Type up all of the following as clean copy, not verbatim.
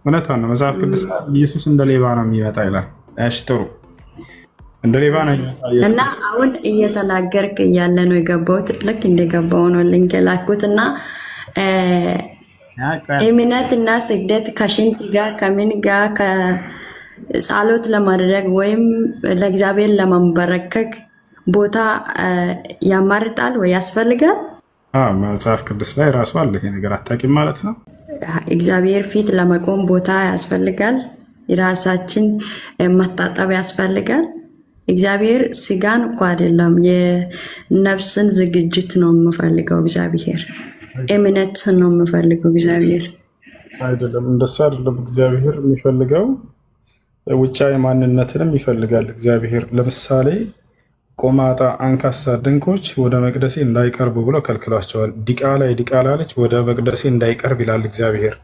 እውነቷን ነው። መጽሐፍ ቅዱስ ኢየሱስ እንደ ሌባ ነው የሚመጣ ይላል። እሺ ጥሩ፣ እንደ ሌባ ነው እና አሁን እየተናገርክ እያለ ነው የገባሁት። ልክ እንደገባው ነው ሊንክ ላኩትና እምነት እና ስግደት ከሽንት ጋር ከምን ጋር ከጸሎት ለማድረግ ወይም ለእግዚአብሔር ለማንበረከክ ቦታ ያማርጣል ወይ ያስፈልጋል? መጽሐፍ ቅዱስ ላይ ራሱ አለ ይሄ ነገር። አታውቂም ማለት ነው። እግዚአብሔር ፊት ለመቆም ቦታ ያስፈልጋል። የራሳችን መታጠብ ያስፈልጋል። እግዚአብሔር ስጋን እኮ አይደለም የነፍስን ዝግጅት ነው የምፈልገው። እግዚአብሔር እምነት ነው የምፈልገው። እግዚአብሔር አይደለም፣ እንደሱ አይደለም። እግዚአብሔር የሚፈልገው ውጫዊ ማንነትንም ይፈልጋል። እግዚአብሔር ለምሳሌ ቆማጣ፣ አንካሳ ድንኮች ወደ መቅደሴ እንዳይቀርቡ ብሎ ከልክሏቸዋል። ዲቃላ የዲቃላ ልጅ ወደ መቅደሴ እንዳይቀርብ ይላል እግዚአብሔር።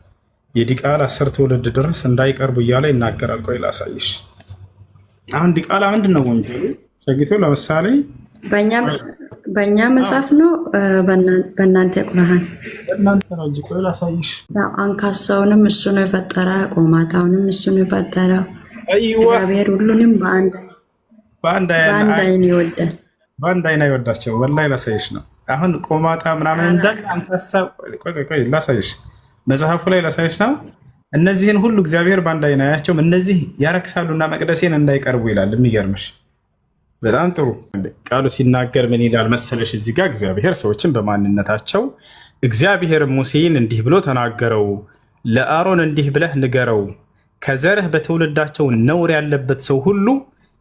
የዲቃላ 10 ትውልድ ድረስ እንዳይቀርቡ እያለ ይናገራል። ቆይ ላሳይሽ። አሁን ዲቃላ ምንድን ነው ወንጀሉ? ሸጊቶ ለምሳሌ በእኛ መጽሐፍ ነው በእናንተ ቁርአን እናንተ ነው እንጂ። ቆይ ላሳይሽ። አንካሳውንም እሱ ነው የፈጠረ፣ ቆማጣውንም እሱ ነው የፈጠረው። እግዚአብሔር ሁሉንም በአንድ አይን ይወዳል። በአንድ አይን አይወዳቸው። ወላሂ ላሳይሽ ነው። አሁን ቆማጣ ምናምን እንዳለ አንካሳ፣ ቆይ ላሳይሽ፣ መጽሐፉ ላይ ላሳይሽ ነው። እነዚህን ሁሉ እግዚአብሔር በአንድ አይን አያቸውም። እነዚህ ያረክሳሉና መቅደሴን እንዳይቀርቡ ይላል። የሚገርምሽ በጣም ጥሩ ቃሉ ሲናገር ምን ይላል መሰለሽ? እዚህ ጋር እግዚአብሔር ሰዎችን በማንነታቸው እግዚአብሔር ሙሴን እንዲህ ብሎ ተናገረው፣ ለአሮን እንዲህ ብለህ ንገረው፣ ከዘርህ በትውልዳቸው ነውር ያለበት ሰው ሁሉ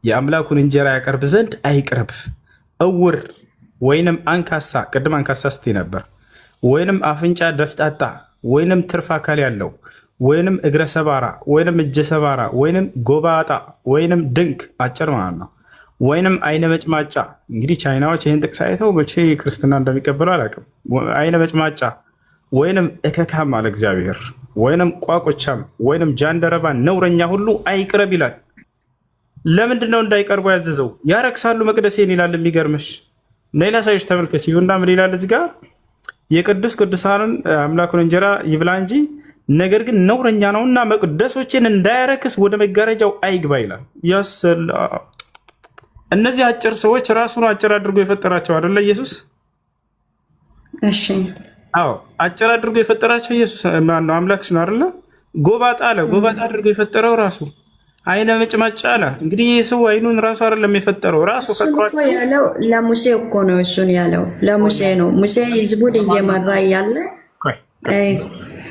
የአምላኩን እንጀራ ያቀርብ ዘንድ አይቅረብ። እውር ወይንም አንካሳ፣ ቅድም አንካሳ ስቴ ነበር፣ ወይንም አፍንጫ ደፍጣጣ፣ ወይንም ትርፍ አካል ያለው፣ ወይንም እግረ ሰባራ፣ ወይንም እጀ ሰባራ፣ ወይንም ጎባጣ፣ ወይንም ድንክ አጭር ማለት ነው፣ ወይንም አይነ መጭማጫ። እንግዲህ ቻይናዎች ይህን ጥቅስ አይተው መቼ ክርስትና እንደሚቀበሉ አላውቅም። አይነ መጭማጫ ወይንም እከካም አለ እግዚአብሔር፣ ወይንም ቋቆቻም፣ ወይንም ጃንደረባ ነውረኛ ሁሉ አይቅረብ ይላል። ለምንድን ነው እንዳይቀርቡ ያዘዘው? ያረክሳሉ መቅደሴን ይላል። የሚገርምሽ ሌላ ሳይሽ ተመልከች። ይሁንና ምን ይላል እዚህ ጋር? የቅዱስ ቅዱሳንን አምላኩን እንጀራ ይብላ እንጂ ነገር ግን ነውረኛ ነውና መቅደሶችን እንዳያረክስ ወደ መጋረጃው አይግባ ይላል። ያሰላ እነዚህ አጭር ሰዎች ራሱን አጭር አድርጎ የፈጠራቸው አይደለ ኢየሱስ? እሺ አዎ፣ አጭር አድርጎ የፈጠራቸው ኢየሱስ ማነው? አምላክሽ ነው አይደለ? ጎባጣ አለ። ጎባጣ አድርጎ የፈጠረው ራሱ። አይነ መጭማጫ አለ። እንግዲህ ይህ ሰው አይኑን ራሱ አይደለም የፈጠረው ራሱ ፈጥሯል ያለው። ለሙሴ እኮ ነው እሱን ያለው፣ ለሙሴ ነው። ሙሴ ህዝቡን እየመራ ያለ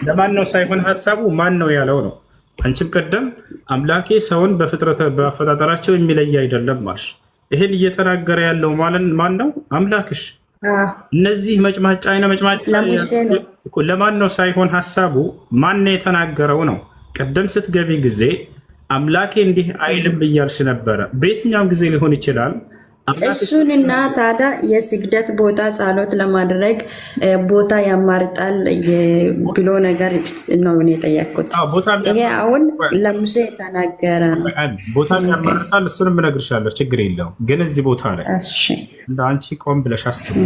ለማን ነው ሳይሆን ሀሳቡ ማን ነው ያለው ነው። አንቺም ቀደም አምላኬ ሰውን በአፈጣጠራቸው የሚለይ አይደለም ማሽ። ይህን እየተናገረ ያለው ማን ነው? አምላክሽ። እነዚህ መጭማጫ አይነ መጭማጫ ለማን ነው ሳይሆን ሀሳቡ ማን የተናገረው ነው። ቀደም ስትገቢ ጊዜ አምላኬ እንዲህ አይልም ብያልሽ ነበረ። በየትኛውም ጊዜ ሊሆን ይችላል። እሱንና ታዲያ የስግደት ቦታ ጸሎት ለማድረግ ቦታ ያማርጣል ብሎ ነገር ነው የጠየቅኩት። ይሄ አሁን ለሙሴ የተናገረ ነው። ቦታ ያማርጣል፣ እሱንም እነግርሻለሁ፣ ችግር የለውም። ግን እዚህ ቦታ ላይ እንደ አንቺ ቆም ብለሽ አስብ።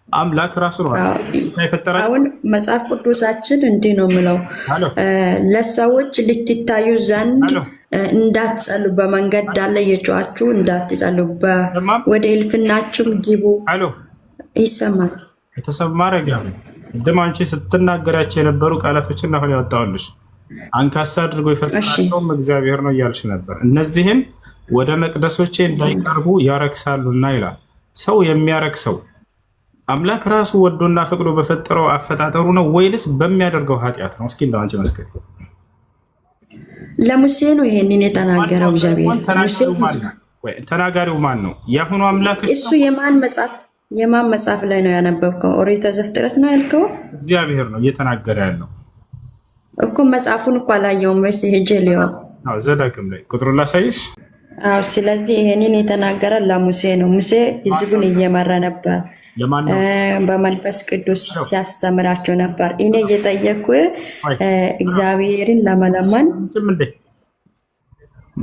አምላክ ራሱ ነው የፈጠራቸው። አሁን መጽሐፍ ቅዱሳችን እንዲህ ነው የምለው፣ ለሰዎች ልትታዩ ዘንድ እንዳትጸሉ በመንገድ ዳለ የጮኻችሁ እንዳትጸሉ፣ ወደ እልፍናችሁም ግቡ። ይሰማል። የተሰማ ረጋ ቅድም አንቺ ስትናገራቸው የነበሩ ቃላቶችን አሁን ያወጣሁልሽ። አንካሳ አድርጎ የፈጠራቸውም እግዚአብሔር ነው እያልሽ ነበር። እነዚህም ወደ መቅደሶቼ እንዳይቀርቡ ያረክሳሉና ይላል። ሰው የሚያረክሰው አምላክ ራሱ ወዶና ፈቅዶ በፈጠረው አፈጣጠሩ ነው ወይልስ በሚያደርገው ኃጢአት ነው? እስኪ እንደው አንቺ መስከሪ። ለሙሴ ነው ይሄንን የተናገረው እግዚአብሔር። ሙሴ ተናጋሪው ማን ነው? የአሁኑ አምላክ እሱ የማን መጽሐፍ ላይ ነው ያነበብከው? ኦሪት ዘፍጥረት ነው ያልከው? እግዚአብሔር ነው እየተናገረ ያለው እኮ። መጽሐፉን እኮ አላየውም ወይስ ሄጄ ሊሆን? ዘዳግም ላይ ቁጥሩን ላሳይሽ። ስለዚህ ይሄንን የተናገረ ለሙሴ ነው። ሙሴ ህዝቡን እየመራ ነበር፣ በመንፈስ ቅዱስ ሲያስተምራቸው ነበር። እኔ እየጠየኩ እግዚአብሔርን ለመለመን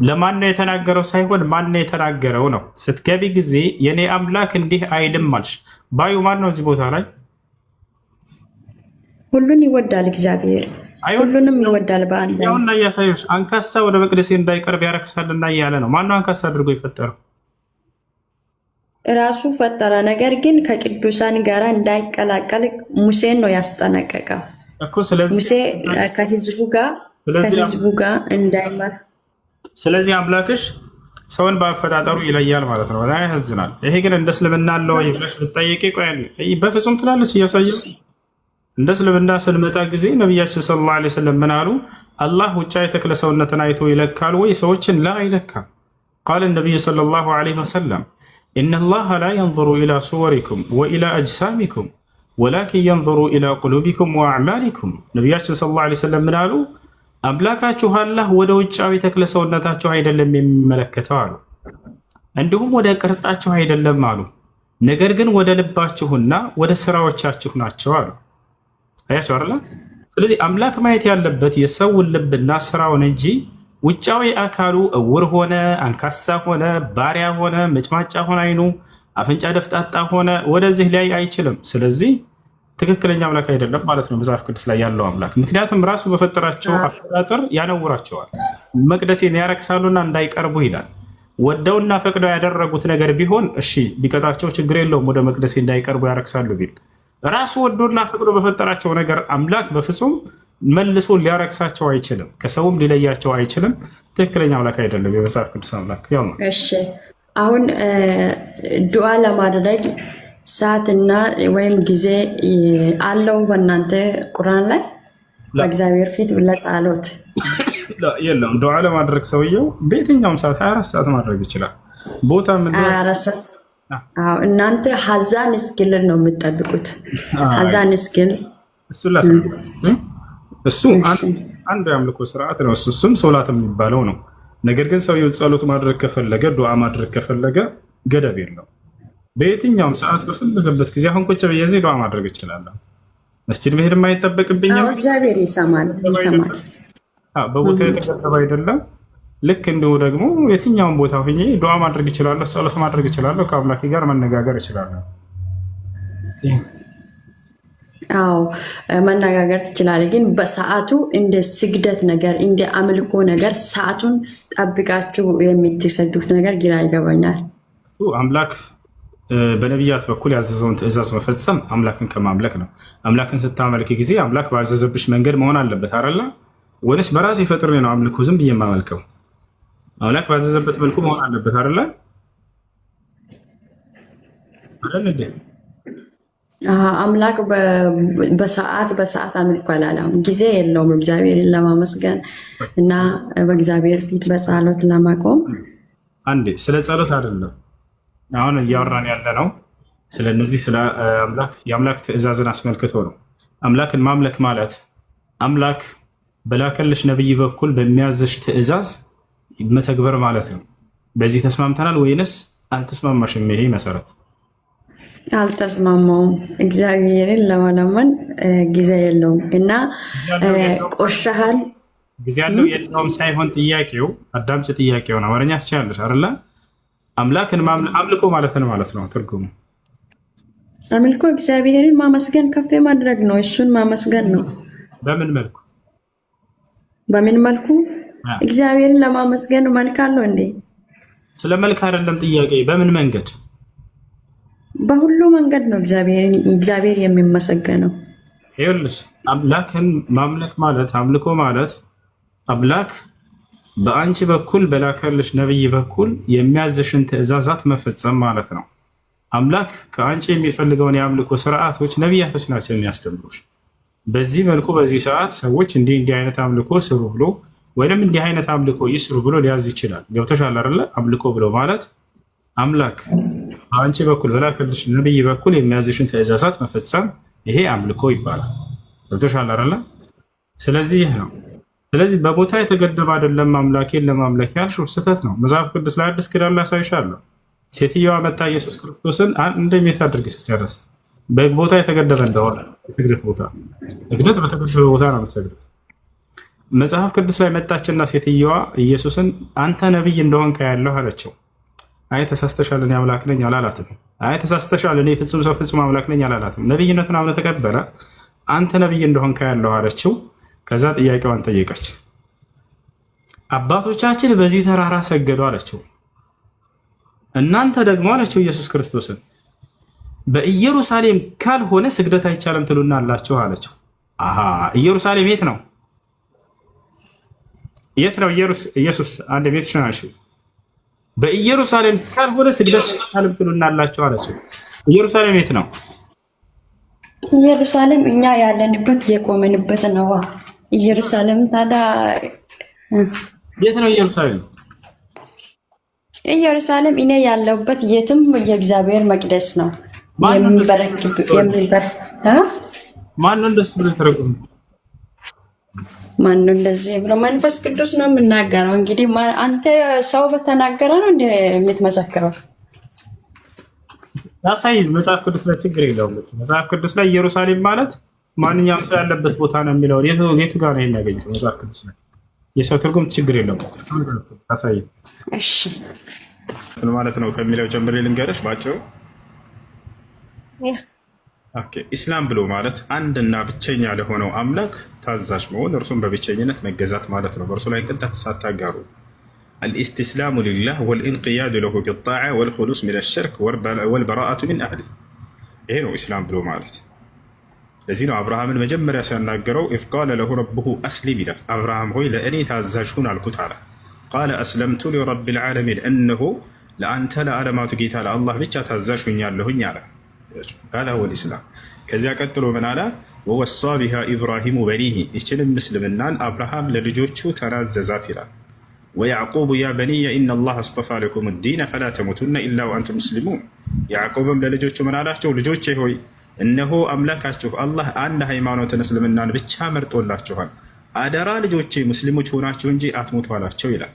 ለማን ነው የተናገረው ሳይሆን ማን ነው የተናገረው ነው። ስትገቢ ጊዜ የኔ አምላክ እንዲህ አይልም አልሽ። ባዩ ማን ነው እዚህ ቦታ ላይ? ሁሉን ይወዳል እግዚአብሔር። ሁሉንም ይወዳል በአንድ አይን። ያውና እያሳየሽ አንካሳ ወደ መቅደሴ እንዳይቀርብ ያረክሳልና እያለ ነው። ማነው አንካሳ አድርጎ የፈጠረው? ራሱ ፈጠረ። ነገር ግን ከቅዱሳን ጋር እንዳይቀላቀል ሙሴን ነው ያስጠነቀቀው እኮ። ስለዚህ ሙሴ ከህዝቡ ጋር እንዳይመር። ስለዚህ አምላክሽ ሰውን በአፈጣጠሩ ይለያል ማለት ነው። በጣም ያሳዝናል። ይሄ ግን እንደ እስልምና አለው ወይ ብለሽ ብትጠይቂ በፍጹም ትላለች እያሳየው። እንደ እስልምና ስንመጣ ጊዜ ነቢያችን ሰለላሁ ዐለይሂ ወሰለም ምን አሉ? አላህ ውጫዊ ተክለ ሰውነትን አይቶ ይለካል ወይ? ሰዎችን ላ አይለካም። ቃለ ነቢዩ ሰለላሁ ዐለይሂ ወሰለም ኢነላሃ ላ የንዙሩ ኢላ ሱወሪኩም ወኢላ አጅሳሚኩም ወላኪን የንዙሩ ኢላ ቁሉቢኩም ወአዕማሊኩም። ነቢያችን ሰለላሁ ዐለይሂ ወሰለም ምን አሉ? አምላካችሁ አላህ ወደ ውጫዊ ተክለ ሰውነታችሁ አይደለም የሚመለከተው አሉ። እንዲሁም ወደ ቅርጻችሁ አይደለም አሉ። ነገር ግን ወደ ልባችሁና ወደ ስራዎቻችሁ ናቸው አሉ። አያቸው አይደል? ስለዚህ አምላክ ማየት ያለበት የሰውን ልብና ስራውን እንጂ ውጫዊ አካሉ እውር ሆነ፣ አንካሳ ሆነ፣ ባሪያ ሆነ፣ መጭማጫ ሆነ፣ አይኑ አፍንጫ ደፍጣጣ ሆነ ወደዚህ ላይ አይችልም። ስለዚህ ትክክለኛ አምላክ አይደለም ማለት ነው መጽሐፍ ቅዱስ ላይ ያለው አምላክ። ምክንያቱም ራሱ በፈጠራቸው አፈጣጠር ያነውራቸዋል። መቅደሴን ያረክሳሉና እንዳይቀርቡ ይላል። ወደውና ፈቅደው ያደረጉት ነገር ቢሆን እሺ ቢቀጣቸው ችግር የለውም። ወደ መቅደሴ እንዳይቀርቡ ያረክሳሉ ቢል ራሱ ወዶና ፈቅዶ በፈጠራቸው ነገር አምላክ በፍጹም መልሶ ሊያረክሳቸው አይችልም። ከሰውም ሊለያቸው አይችልም። ትክክለኛ አምላክ አይደለም የመጽሐፍ ቅዱስ አምላክ ያው ነው። እሺ አሁን ዱዓ ለማድረግ ሰዓትና ወይም ጊዜ አለው በእናንተ ቁርአን ላይ በእግዚአብሔር ፊት ለጸሎት የለም። ዱዓ ለማድረግ ሰውየው በየትኛውም ሰዓት 24 ሰዓት ማድረግ ይችላል። ቦታ ምን 24 ሰዓት እናንተ ሀዛን እስኪል ነው የምትጠብቁት። ሀዛን እስኪል እሱ አንድ የአምልኮ ስርዓት ነው። እሱም ሶላት የሚባለው ነው። ነገር ግን ሰውየው ጸሎት ማድረግ ከፈለገ ዱዓ ማድረግ ከፈለገ ገደብ የለው። በየትኛውም ሰዓት በፈለገበት ጊዜ አሁን ቁጭ ብዬ እዚህ ዱዓ ማድረግ እችላለሁ። መስጂድ መሄድ የማይጠበቅብኝም። እግዚአብሔር ይሰማል። በቦታ የተገደበ አይደለም። ልክ እንዲሁ ደግሞ የትኛውን ቦታ ሆኜ ዱዓ ማድረግ እችላለሁ፣ ጸሎት ማድረግ እችላለሁ፣ ከአምላኬ ጋር መነጋገር እችላለሁ። አዎ መነጋገር ትችላለህ። ግን በሰዓቱ እንደ ስግደት ነገር እንደ አምልኮ ነገር ሰዓቱን ጠብቃችሁ የምትሰግዱት ነገር ግራ ይገባኛል። አምላክ በነቢያት በኩል ያዘዘውን ትእዛዝ መፈጸም አምላክን ከማምለክ ነው። አምላክን ስታመልክ ጊዜ አምላክ ባዘዘብሽ መንገድ መሆን አለበት አይደለ? ወይስ በራሴ ፈጥሬ ነው አምልኮ ዝም ብዬ የማመልከው? አምላክ ባዘዘበት መልኩ መሆን አለበት አይደለ? አምላክ በሰዓት አምልኮ አላለም። ጊዜ የለውም እግዚአብሔርን ለማመስገን እና በእግዚአብሔር ፊት በጸሎት ለማቆም። አንዴ ስለ ጸሎት አይደለም አሁን እያወራን ያለ ነው። ስለነዚህ ስለ አምላክ የአምላክ ትእዛዝን አስመልክቶ ነው። አምላክን ማምለክ ማለት አምላክ በላከልሽ ነብይ በኩል በሚያዝሽ ትእዛዝ መተግበር ማለት ነው። በዚህ ተስማምተናል ወይንስ አልተስማማሽም? ይሄ መሰረት አልተስማማውም። እግዚአብሔርን ለመለመን ጊዜ የለውም እና ቆሻሃል። ጊዜ ያለው የለውም ሳይሆን ጥያቄው አዳምጭ፣ ጥያቄው ነው። አማርኛ ትችላለሽ አይደለ? አምላክን አምልኮ ማለት ነው ትርጉሙ። አምልኮ እግዚአብሔርን ማመስገን ከፍ ማድረግ ነው። እሱን ማመስገን ነው። በምን መልኩ? በምን መልኩ? እግዚአብሔርን ለማመስገን መልክ አለው እንዴ? ስለ መልክ አይደለም ጥያቄ። በምን መንገድ? በሁሉ መንገድ ነው እግዚአብሔር የሚመሰገነው። ይኸውልሽ አምላክን ማምለክ ማለት አምልኮ ማለት አምላክ በአንቺ በኩል በላከልሽ ነብይ በኩል የሚያዘሽን ትእዛዛት መፈጸም ማለት ነው። አምላክ ከአንቺ የሚፈልገውን የአምልኮ ስርዓቶች ነቢያቶች ናቸው የሚያስተምሩሽ። በዚህ መልኩ በዚህ ሰዓት ሰዎች እንዲህ አይነት አምልኮ ስሩ ብሎ ወይም እንዲህ አይነት አምልኮ ይስሩ ብሎ ሊያዝ ይችላል። ገብቶሻል አይደለ? አምልኮ ብሎ ማለት አምላክ በአንቺ በኩል በላከልሽ ነብይ በኩል የሚያዝሽን ትእዛዛት መፈጸም፣ ይሄ አምልኮ ይባላል። ገብቶሻል አይደለ? ስለዚህ ይህ ነው። ስለዚህ በቦታ የተገደበ አይደለም። አምላኬን ለማምለክ ያልሽው ስህተት ነው። መጽሐፍ ቅዱስ ላይ አዲስ ኪዳን ላሳይሻለሁ። ሴትዮዋ መታ ኢየሱስ ክርስቶስን እንደሚት አድርግ ስትጨርስ በቦታ የተገደበ እንደሆነ የስግደት ቦታ ስግደት በተገደበ ቦታ ነው የምትሰግደው። መጽሐፍ ቅዱስ ላይ መጣችና ሴትዮዋ ኢየሱስን አንተ ነብይ እንደሆንክ ያለው አለችው። አይ ተሳስተሻል፣ እኔ አምላክ ነኝ አላላትም። አይ ተሳስተሻል፣ እኔ ፍጹም ሰው ፍጹም አምላክ ነኝ አላላትም። ነብይነቱን አምነ ተቀበለ። አንተ ነብይ እንደሆንክ ያለው አለችው። ከዛ ጥያቄዋን ጠየቀች። አባቶቻችን በዚህ ተራራ ሰገዱ አለችው። እናንተ ደግሞ አለችው ኢየሱስ ክርስቶስን በኢየሩሳሌም ካልሆነ ስግደት አይቻልም ትሉና አላችሁ አለችው። አሃ ኢየሩሳሌም የት ነው? የት ነው ኢየሱስ? አንድ ቤት ሸናሽ በኢየሩሳሌም ካልሆነ ስግደት አይቻልም ትሉና አላችሁ አለችው። ኢየሩሳሌም የት ነው? ኢየሩሳሌም እኛ ያለንበት የቆመንበት ነው። ኢየሩሳሌም ታዲያ የት ነው ኢየሩሳሌም? ኢየሩሳሌም እኔ ያለሁበት የትም የእግዚአብሔር መቅደስ ነው። ማን ነው እንደዚህ ብሎ ተረጎመ? ማን ነው እንደዚህ ብሎ? መንፈስ ቅዱስ ነው የምናገረው። እንግዲህ አንተ ሰው በተናገረ ነው እንደ የምትመሰክረው። ያሳይ መጽሐፍ ቅዱስ ላይ ችግር የለውም። መጽሐፍ ቅዱስ ላይ ኢየሩሳሌም ማለት ማንኛውም ሰው ያለበት ቦታ ነው የሚለው የቱ ጋር ነው የሚያገኘው? መጽሐፍ ቅዱስ ላይ የሰው ትርጉም ችግር የለውም። ያሳይ እሺ ማለት ነው ከሚለው ጀምሬ ልንገርሽ ባጭሩ። ኢስላም ብሎ ማለት አንድና ብቸኛ ለሆነው አምላክ ታዛዥ መሆን፣ እርሱም በብቸኝነት መገዛት ማለት ነው። በእርሱ ላይ ቅንጣት ሳታጋሩ አልኢስቲስላሙ ሊላህ ወልኢንቅያዱ ለሁ ቢጣዓ ወልኹሉስ ሚነ ሽርክ ወልበራአቱ ሚን አህሊህ። ይሄ ነው ኢስላም ብሎ ማለት። ለዚህ ነው አብርሃምን መጀመሪያ ሲያናገረው ኢዝ ቃለ ለሁ ረቡሁ አስሊም ይላል። አብርሃም ሆይ ለእኔ ታዛዥ ሁን አልኩት አለ። ቃለ አስለምቱ ሊረቢል ዓለሚን፣ እነሆ ለአንተ ለዓለማቱ ጌታ ለአላህ ብቻ ታዛዥ ሁኛለሁኝ አለ። هذا هو الإسلام። ከዚያ ቀጥሎ ምን አለ? ወወሳ ቢሃ ኢብራሂሙ በኒህ፣ ይችንም ምስልምናን አብርሃም ለልጆቹ ተናዘዛት ይላል። ወያዕቁብ ያ በኒየ ኢነላህ አስጠፋ ለኩም ዲነ ፈላ ተሙቱነ ኢላ ወአንቱም ሙስሊሙን። ያዕቁብም ለልጆቹ ምን አላቸው? ልጆቼ ሆይ እነሆ አምላካችሁ አላህ አንድ ሃይማኖትን እስልምናን ብቻ መርጦላችኋል፣ አደራ ልጆቼ ሙስሊሞች ሆናችሁ እንጂ አትሞቱ አላቸው ይላል።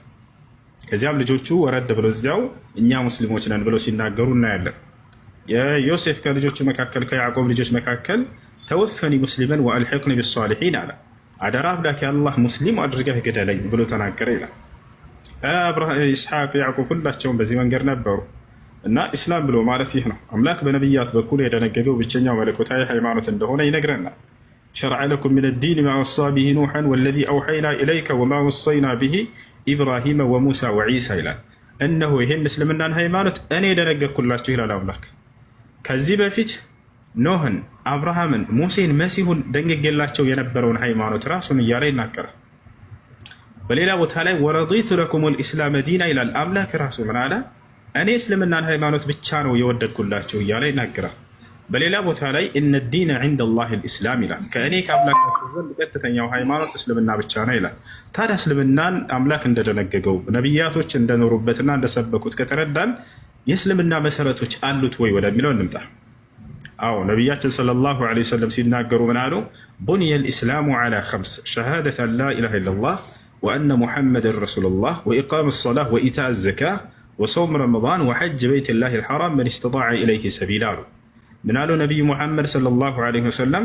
ከዚያም ልጆቹ ወረድ ብሎ እዚያው እኛ ሙስሊሞች ነን ብሎ ሲናገሩ እናያለን። የዮሴፍ ከልጆቹ መካከል ከያዕቆብ ልጆች መካከል ተወፈኒ ሙስሊመን ወአልሒቅኒ ቢሷሊሒን አለ። አደራ አምላክ አላህ ሙስሊም አድርገህ ግደለኝ ብሎ ተናገረ ይላል። ኢስሐቅ፣ ያዕቆብ ሁላቸውም በዚህ መንገድ ነበሩ እና ኢስላም ብሎ ማለት ይህ ነው። አምላክ በነቢያት በኩል የደነገገው ብቸኛው መለኮታዊ ሃይማኖት እንደሆነ ይነግረናል። ሸርዐ ለኩም ሚነ ዲን ማ ወሳ ቢሂ ኑሐን ወለዚ አውሐይና ኢለይከ ወማ ወሰይና ቢሂ ኢብራሂመ ወሙሳ ወዒሳ ይላል። እነሆ ይህን እስልምናን ሃይማኖት እኔ የደነገግኩላችሁ ይላል አምላክ። ከዚህ በፊት ኖህን፣ አብርሃምን፣ ሙሴን፣ መሲሁን ደንግጌላቸው የነበረውን ሃይማኖት ራሱን እያለ ይናገራል። በሌላ ቦታ ላይ ወረዲቱ ለኩም ልኢስላመ ዲና ይላል አምላክ ራሱ ምን አለ? እኔ እስልምናን ሃይማኖት ብቻ ነው የወደድኩላቸው እያለ ይናገራል። በሌላ ቦታ ላይ እነ ዲነ ዒንደ ላህ ልእስላም ይላል። ከእኔ ከአምላካቸው ዘንድ ቀጥተኛው ሃይማኖት እስልምና ብቻ ነው ይላል። ታዲያ እስልምናን አምላክ እንደደነገገው ነቢያቶች እንደኖሩበትና እንደሰበኩት ከተረዳን የእስልምና መሰረቶች አሉት ወይ ወደሚለው እንምጣ። አዎ ነቢያችን ሰለላሁ ዐለይሂ ወሰለም ሲናገሩ ምን አሉ? ቡንየ ልእስላሙ ዐላ ኸምስ ሸሃደት አን ላ ኢላሃ ኢለላህ ወአነ ሙሐመድን ረሱሉላህ ወኢቃም ሰላህ ወኢታእ ዘካህ ወሰውም ረመዳን ወሐጅ በይት ላህ ልሐራም መን ስተጣዐ ኢለይህ ሰቢላ አሉ። ምን አሉ ነቢዩ ሙሐመድ ሰለላሁ ዐለይሂ ወሰለም?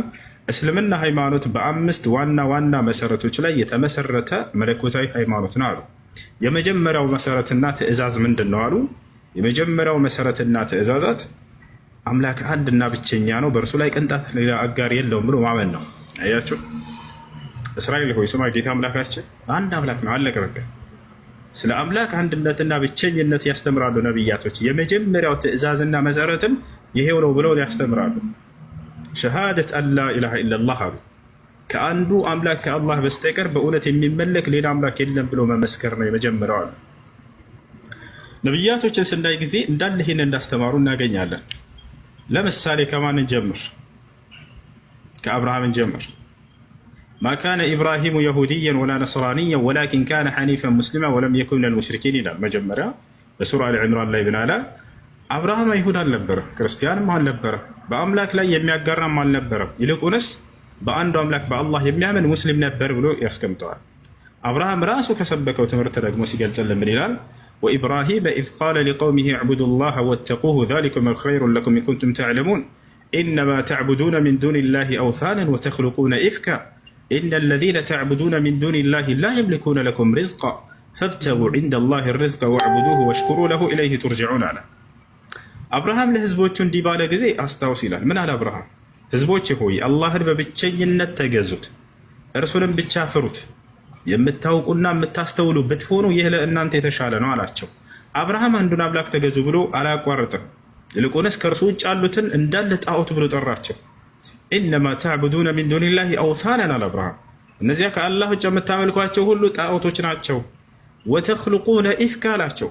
እስልምና ሃይማኖት በአምስት ዋና ዋና መሰረቶች ላይ የተመሰረተ መለኮታዊ ሃይማኖት ነው አሉ። የመጀመሪያው መሰረትና ትእዛዝ ምንድን ነው አሉ? የመጀመሪያው መሰረትና ትእዛዛት አምላክ አንድና ብቸኛ ነው፣ በእርሱ ላይ ቅንጣት ሌላ አጋር የለውም ብሎ ማመን ነው። አያችሁ፣ እስራኤል ሆይ ስማ፣ ጌታ አምላካችን አንድ አምላክ ነው፣ አለቀ በቃ። ስለ አምላክ አንድነትና ብቸኝነት ያስተምራሉ ነቢያቶች። የመጀመሪያው ትእዛዝና መሰረትም ይሄው ነው ብለው ያስተምራሉ። ሸሃደት አን ላ ኢላሃ ኢለላህ አሉ። ከአንዱ አምላክ ከአላህ በስተቀር በእውነት የሚመለክ ሌላ አምላክ የለም ብሎ መመስከር ነው የመጀመሪያው አሉ። ነቢያቶችን ስናይ ጊዜ እንዳለ ይህን እንዳስተማሩ እናገኛለን። ለምሳሌ ከማን ጀምር? ከአብርሃም ጀምር። ማ ካነ ኢብራሂሙ የሁድየን ወላ ነስራንየን ወላኪን ካነ ሐኒፈን ሙስሊማ ወለም የኩን ሚነል ሙሽሪኪን ይላል። መጀመሪያ በሱራ አሊ ዕምራን ላይ ብናለ አብርሃም አይሁድ አልነበረም፣ ክርስቲያንም አልነበረም፣ በአምላክ ላይ የሚያጋራም አልነበረም። ይልቁንስ በአንዱ አምላክ በአላህ የሚያምን ሙስሊም ነበር ብሎ ያስቀምጠዋል። አብርሃም ራሱ ከሰበከው ትምህርት ደግሞ ሲገልጽልን ምን ይላል? ወኢብራሂመ ኢዝ ቃለ ሊቀውሚሂ ዕቡዱ ላህ ወተቁሁ ዛሊኩም ኸይሩን ለኩም ኢን ኩንቱም ተዕለሙን ኢነማ ተዕቡዱነ ሚን ዱኒ ላሂ አውሳነን ወተኽሉቁነ ኢፍካ ኢነ ለዚነ ተዕቡዱነ ሚን ዱኒ ላሂ ላ የምሊኩነ ለኩም ሪዝቃ ፈብተጉ ዒንደ ላሂ ሪዝቀ ወዕቡዱሁ ወሽኩሩ ለሁ ኢለይሂ ቱርጀዑን አለ። አብርሃም ለህዝቦቹ እንዲህ ባለ ጊዜ አስታውስ ይላል። ምን አለ አብርሃም? ህዝቦች ሆይ አላህን በብቸኝነት ተገዙት፣ እርሱንም ብቻ ፍሩት፣ የምታውቁና የምታስተውሉ ብትሆኑ ይህ ለእናንተ የተሻለ ነው አላቸው። አብርሃም አንዱን አምላክ ተገዙ ብሎ አላቋረጥም። ይልቁንስ ከእርሱ ውጭ ያሉትን እንዳለ ጣዖት ብሎ ጠራቸው። ኢነማ ተዕቡዱነ ሚን ዱኒላሂ አውሳነን አለ አብርሃም። እነዚያ ከአላህ ውጭ የምታመልኳቸው ሁሉ ጣዖቶች ናቸው። ወተኽሉቁነ ኢፍካ አላቸው።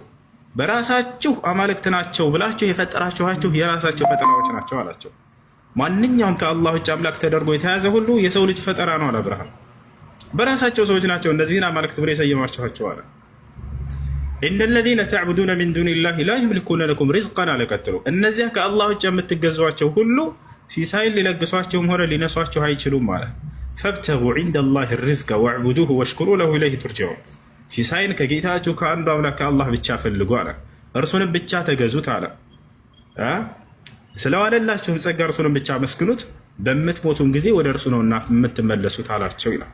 በራሳችሁ አማልክት ናቸው ብላችሁ የፈጠራችኋቸው የራሳቸው ፈጠራዎች ናቸው አላቸው። ማንኛውም ከአላህ ውጭ አምላክ ተደርጎ የተያዘ ሁሉ የሰው ልጅ ፈጠራ ነው አለ አብርሃም። በራሳቸው ሰዎች ናቸው እነዚህን አማልክት ብሎ የሰየማችኋቸው አለ። ኢነ ለዚነ ተዕቡዱነ ሚን ዱኒላሂ ላ የምሊኩነ ለኩም ሪዝቀን አለ ቀጥሎ። እነዚያ ከአላህ ውጭ የምትገዟቸው ሁሉ ሲሳይን ሊለግሷቸውም ሆነ ሊነሷቸው አይችሉም አለ። ፈብተጉ ዒንደላሂ ሪዝቀ ወዕቡዱሁ ወሽኩሩ ለሁ ኢለይሂ ቱርጀዑን። ሲሳይን ከጌታችሁ ከአንዱ አምላክ ከአላህ ብቻ ፈልጉ አለ። እርሱንም ብቻ ተገዙት አለ። ስለዋለላችሁም ጸጋ እርሱንም ብቻ መስግኑት፣ በምትሞቱም ጊዜ ወደ እርሱ ነውና የምትመለሱት አላቸው ይላል።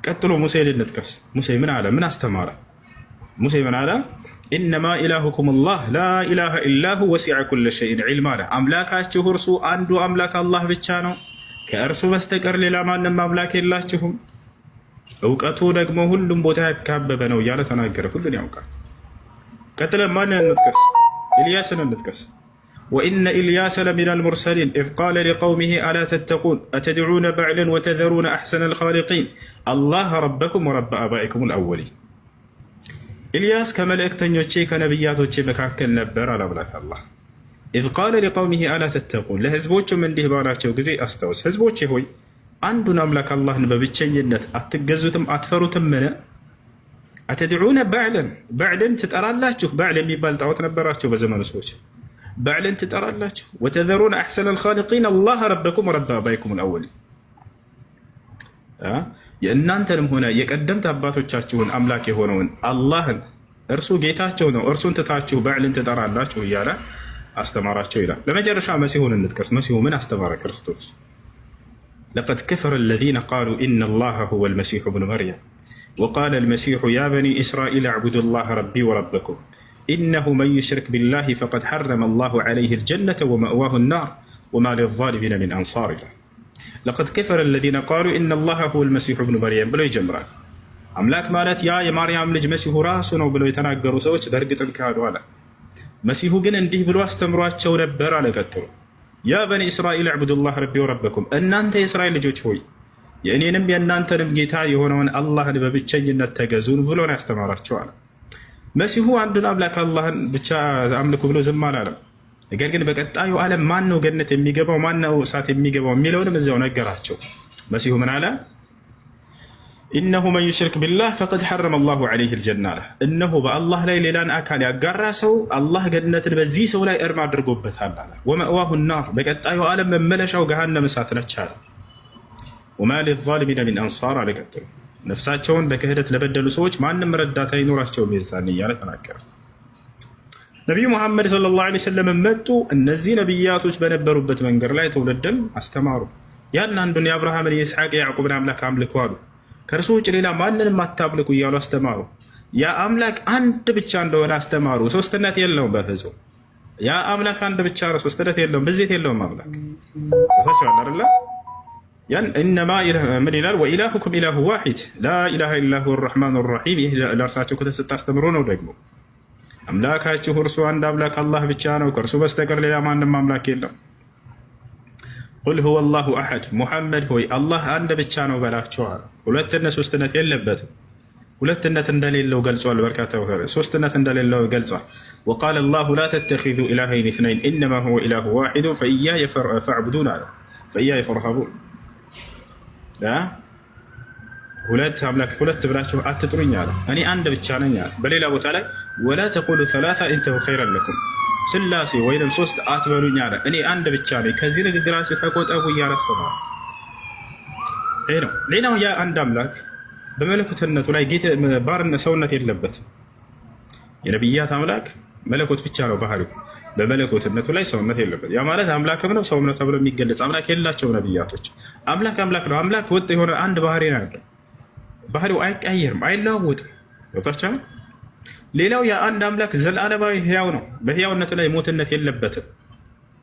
ቀጥሎ ሙሴ ልንጥቀስ። ሙሴ ምን አለ? ምን አስተማረ? ሙሴ ምን አለ? ኢነማ ኢላሁኩም አላህ ላ ኢላሃ ኢላሁ ወሲዐ ኩለ ሸይን ዒልማ አለ። አምላካችሁ እርሱ አንዱ አምላክ አላህ ብቻ ነው፣ ከእርሱ በስተቀር ሌላ ማንም አምላክ የላችሁም፣ እውቀቱ ደግሞ ሁሉም ቦታ ያካበበ ነው እያለ ተናገረ። ሁሉን ያውቃል። ቀጥለን ማንን እንጥቀስ? ኢልያስን እንጥቀስ። ወኢነ ኢልያሰ ለሚነል ሙርሰሊን ኢዝ ቃለ ሊቀውሚሂ አላ ተተቁን አተድዑነ በዕለን ወተዘሩነ አሕሰነል ኻሊቂን አላህ ረበኩም ወረበ አባኢኩሙል አወሊን። ኢልያስ ከመልእክተኞቼ ከነቢያቶቼ መካከል ነበር አለ አምላክ አላህ። ኢዝ ቃለ ሊቀውሚሂ አላ ተተቁን፣ ለህዝቦቹም እንዲህ ባላቸው ጊዜ አስታውስ፣ ህዝቦቼ ሆይ አንዱን አምላክ አላህን በብቸኝነት አትገዙትም አትፈሩትም? ምን አተድዑነ በዕልን ትጠራላችሁ። በዕል የሚባል ጣዖት ነበራቸው በዘመኑ ሰዎች። በዕልን ትጠራላችሁ። ወተዘሩነ አሕሰነል ኻሊቂን አላህ ረበኩም ወረበ አባኢኩሙል አወሊን፣ የእናንተንም ሆነ የቀደምት አባቶቻችሁን አምላክ የሆነውን አላህን እርሱ ጌታቸው ነው፣ እርሱን ትታችሁ በዕልን ትጠራላችሁ እያለ አስተማራቸው ይላል። ለመጨረሻ መሲሁን እንጥቀስ። መሲሁ ምን አስተማረ? ክርስቶስ ለቀድ ከፈረ አለዚነ ቃሉ ኢነ አላህ ሁወል መሲሑ ብኑ መርየም ወቃለ አልመሲሑ ያ በኒ እስራኢል አዕቡዱ ላህ ረቢ ወረበኩም ኢነሁ መን ዩሽሪክ ቢላህ ፈቀድ ሐረመ አላሁ ዐለይሂ አልጀነተ ወመእዋሁ ናር ወማ ሊዛሊሚነ ሚን አንሳር ይላል። ለቀድ ከፈረ አለዚነ ቃሉ ኢነ አላህ ሁወል መሲሑ ብኑ መርየም ብሎ ይጀምራል። አምላክ ማለት ያ የማርያም ልጅ መሲሁ ራሱ ነው ብለው የተናገሩ ሰዎች በእርግጥም ካዱ አለ። መሲሁ ግን እንዲህ ብሎ አስተምሯቸው ነበር አለ። ቀጥሎ ያ በኒ እስራኤል አዕቡዱላህ ረቢ ወረበኩም፣ እናንተ የእስራኤል ልጆች ሆይ የእኔንም የእናንተንም ጌታ የሆነውን አላህን በብቸኝነት ተገዙን ብሎ ነው ያስተማራቸው አለ። መሲሁ አንዱን አምላክ አላህን ብቻ አምልኩ ብሎ ዝም አላለም። ነገር ግን በቀጣዩ ዓለም ማን ነው ገነት የሚገባው ማን ነው እሳት የሚገባው የሚለውንም እዚያው ነገራቸው። መሲሁ ምን አለ? ኢነሁ መን ዩሽሪክ ቢላህ ፈቀድ ሐረመ አላሁ ዐለይሂ አልጀና አለ። እነሆ በአላህ ላይ ሌላን አካል ያጋራ ሰው አላህ ገነትን በዚህ ሰው ላይ እርም አድርጎበታል አለ። ወመእዋሁ ናር፣ በቀጣዩ ዓለም መመለሻው ገሃነም እሳት ነች አለ። ወማ ሊዛሊሚነ ሚን አንሳር አለ። ቀጥሎ ነፍሳቸውን በክህደት ለበደሉ ሰዎች ማንም ረዳት አይኖራቸውም የዛን እያለ ተናገረ። ነቢዩ ሙሐመድ ሰለላሁ ዐለይሂ ወሰለም መጡ። እነዚህ ነቢያቶች በነበሩበት መንገድ ላይ ትውልድን አስተማሩ። ያን አንዱን የአብርሃምን የኢስሐቅ የያዕቁብን አምላክ አምልኩ አሉ። ከእርሱ ውጭ ሌላ ማንንም አታምልኩ እያሉ አስተማሩ። ያ አምላክ አንድ ብቻ እንደሆነ አስተማሩ። ሶስትነት የለውም በፍጹም። ያ አምላክ አንድ ብቻ ነው፣ ሶስትነት የለውም፣ ብዜት የለውም። አምላክ ታቻለ አይደለ? ያን እነማ ምን ይላል? ወኢላሁኩም ኢላሁ ዋሂድ ላ ኢላሃ ኢላ ሁወ አርረሕማኑ አርረሒም። ይህ ለእርሳቸው ከተሰጠ አስተምሮ ነው። ደግሞ አምላካችሁ እርሱ አንድ አምላክ አላህ ብቻ ነው፣ ከእርሱ በስተቀር ሌላ ማንም አምላክ የለም። ቁል ሁወ አላሁ አሐድ፣ ሙሐመድ ሆይ አላህ አንድ ብቻ ነው በላቸዋል። ሁለትነት ሶስትነት የለበትም። ሁለትነት እንደሌለው ገልጿል። በርካታ ሶስትነት እንደሌለው ገልጿል። ወቃለ አላሁ ላ ተተኺዙ ኢላሀይን ኢስነይን ኢነማ ሁወ ኢላሁ ዋሒዱ ፈኢያየ ፈዕቡዱን አለ። ፈኢያየ ፈርሀቡን፣ ሁለት አምላክ ሁለት ብላችሁ አትጥሩኝ አለ። እኔ አንድ ብቻ ነኝ አለ። በሌላ ቦታ ላይ ወላ ተቁሉ ሰላሳ ኢንተሁ ኸይረን ለኩም፣ ስላሴ ወይም ሶስት አትበሉኝ አለ። እኔ አንድ ብቻ ነኝ፣ ከዚህ ንግግራችሁ ተቆጠቡ እያለ አስተማረ። ይህ ነው። ሌላው ያ አንድ አምላክ በመለኮትነቱ ላይ ባርነት ሰውነት የለበትም። የነቢያት አምላክ መለኮት ብቻ ነው ባህሪው። በመለኮትነቱ ላይ ሰውነት የለበት። ያ ማለት አምላክም ነው ሰውም ነው ተብሎ የሚገለጽ አምላክ የላቸው ነቢያቶች። አምላክ አምላክ ነው። አምላክ ወጥ የሆነ አንድ ባህሪ ነው ያለው። ባህሪው አይቀየርም፣ አይለዋወጥም። ወጣቻ ሌላው ያ አንድ አምላክ ዘላለማዊ ህያው ነው። በህያውነቱ ላይ ሞትነት የለበትም።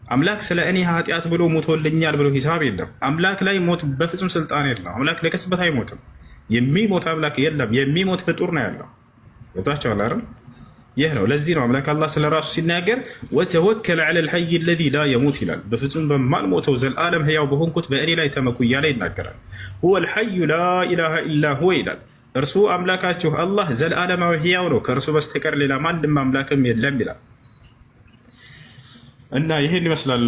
አምላክ ስለ እኔ ኃጢአት ብሎ ሞቶልኛል ብሎ ሂሳብ የለም። አምላክ ላይ ሞት በፍጹም ስልጣን የለም። አምላክ ለቅጽበት አይሞትም። የሚሞት አምላክ የለም። የሚሞት ፍጡር ነው ያለው። ገብታችኋል አይደል? ይህ ነው። ለዚህ ነው አምላክ አላህ ስለ ራሱ ሲናገር ወተወከል ዐለል ሐይ አለዚ ላ የሙት ይላል። በፍጹም በማልሞተው ዘላለም ህያው በሆንኩት በእኔ ላይ ተመኩ እያለ ይናገራል። ሁወል ሐዩ ላ ኢላሃ ኢላ ሁወ ይላል። እርሱ አምላካችሁ አላህ ዘላለማዊ ህያው ነው፣ ከእርሱ በስተቀር ሌላ ማንም አምላክም የለም ይላል። እና ይሄን ይመስላል።